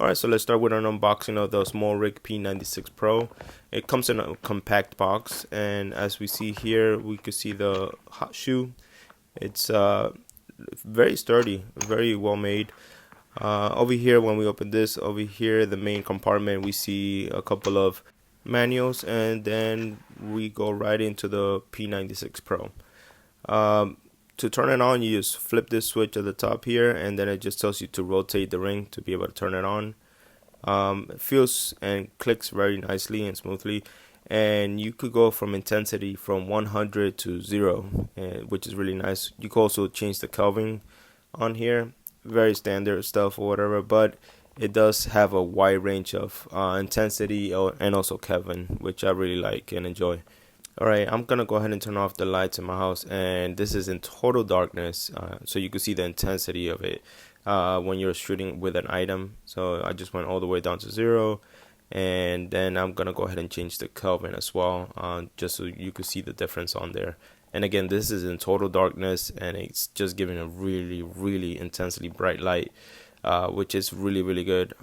Alright, so let's start with an unboxing of the Smallrig P96 Pro. It comes in a compact box, and as we see here, we can see the hot shoe. It's very sturdy, very well made. Over here, when we open this, over here, the main compartment, we see a couple of manuals, and then we go right into the P96 Pro. To turn it on, you just flip this switch at the top here, and then it just tells you to rotate the ring to be able to turn it on. It feels and clicks very nicely and smoothly, and you could go from intensity from 100 to 0, which is really nice. You can also change the Kelvin on here, very standard stuff or whatever, but it does have a wide range of intensity and also Kelvin, which I really like and enjoy. Alright, I'm gonna go ahead and turn off the lights in my house, and this is in total darkness, so you can see the intensity of it when you're shooting with an item. So I just went all the way down to 0, and then I'm gonna go ahead and change the Kelvin as well, just so you can see the difference on there. And again, this is in total darkness, and it's just giving a really intensely bright light, which is really good.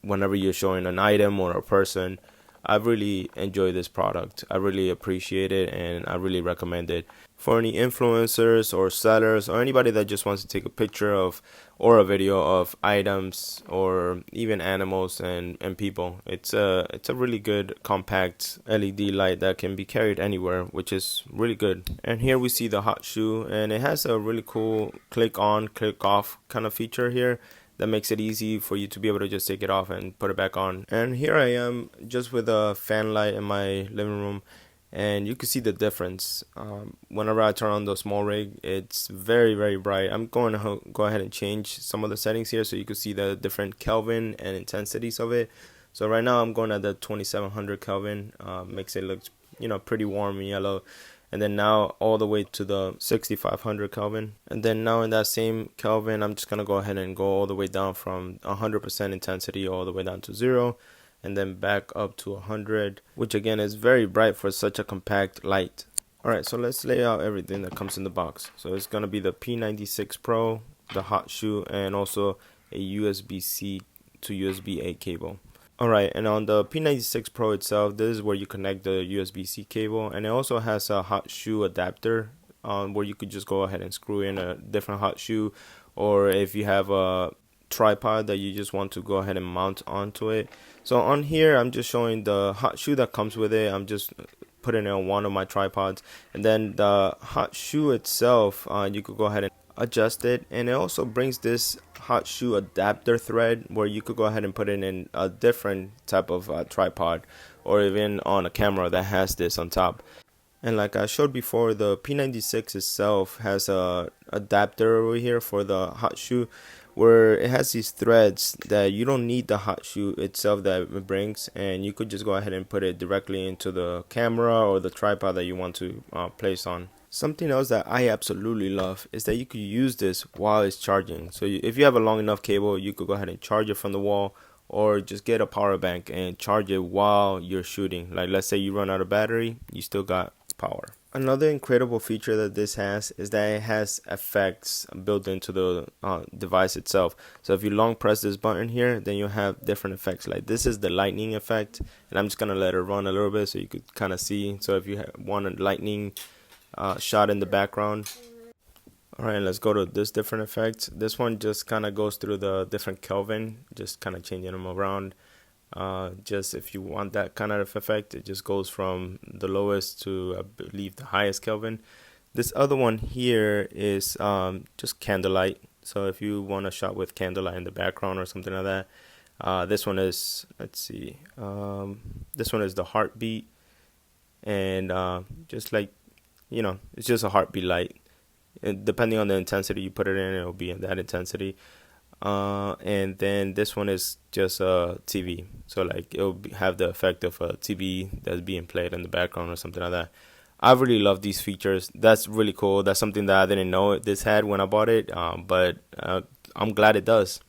Whenever you're showing an item or a person, I really enjoy this product. I really appreciate it, and I really recommend it for any influencers or sellers or anybody that just wants to take a picture of or a video of items or even animals and people. It's a really good compact LED light that can be carried anywhere, which is really good. And here we see the hot shoe, and it has a really cool click on, click off kind of feature here that makes it easy for you to be able to just take it off and put it back on. And here I am just with a fan light in my living room, and you can see the difference. Whenever I turn on the Smallrig, it's very bright. I'm going to go ahead and change some of the settings here so you can see the different Kelvin and intensities of it. So right now I'm going at the 2700 Kelvin, makes it look pretty warm and yellow. And then now all the way to the 6500 Kelvin. And then now in that same Kelvin, I'm just going to go ahead and go all the way down from 100% intensity all the way down to 0. And then back up to 100, which again is very bright for such a compact light. Alright, so let's lay out everything that comes in the box. So it's going to be the P96 Pro, the hot shoe, and also a USB-C to USB-A cable. Alright, and on the P96 Pro itself, this is where you connect the USB-C cable, and it also has a hot shoe adapter where you could just go ahead and screw in a different hot shoe, or if you have a tripod that you just want to go ahead and mount onto it. So on here, I'm just showing the hot shoe that comes with it. I'm just putting it on one of my tripods, and then the hot shoe itself, you could go ahead and adjust it, and it also brings this hot shoe adapter thread where you could go ahead and put it in a different type of tripod, or even on a camera that has this on top. And like I showed before, the P96 itself has a adapter over here for the hot shoe, where it has these threads that you don't need the hot shoe itself that it brings, and you could just go ahead and put it directly into the camera or the tripod that you want to place on. Something else that I absolutely love is that you could use this while it's charging. So if you have a long enough cable, you could go ahead and charge it from the wall, or just get a power bank and charge it while you're shooting. Like let's say you run out of battery, you still got power. Another incredible feature that this has is that it has effects built into the device itself. So if you long press this button here, then you'll have different effects. Like this is the lightning effect, and I'm just gonna let it run a little bit so you could kind of see. So if you want a lightning shot in the background. Alright, let's go to this different effect. This one just kind of goes through the different Kelvin, just kind of changing them around. Just if you want that kind of effect, it just goes from the lowest to I believe the highest Kelvin. This other one here is just candlelight. So if you want a shot with candlelight in the background or something like that, this one is, let's see, this one is the heartbeat, and just like, it's just a heartbeat light. And depending on the intensity you put it in, it'll be in that intensity. And then this one is just a TV, so like it'll have the effect of a TV that's being played in the background or something like that. I really love these features. That's really cool. That's something that I didn't know this had when I bought it, but I'm glad it does.